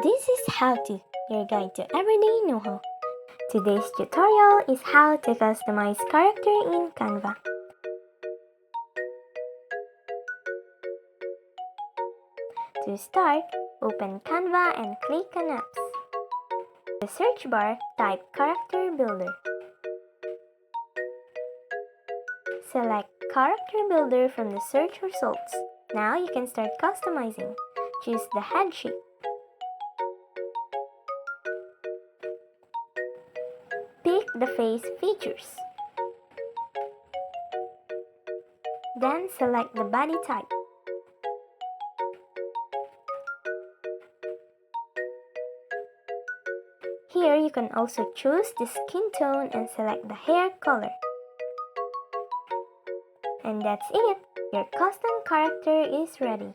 This is How To, your guide to everyday know-how. Today's tutorial is how to customize character in Canva. To start, open Canva and click on Apps. In the search bar, type Character Builder. Select Character Builder from the search results. Now you can start customizing. Choose the head shape. Pick the face features. Then select the body type. Here you can also choose the skin tone and select the hair color. And that's it! Your custom character is ready.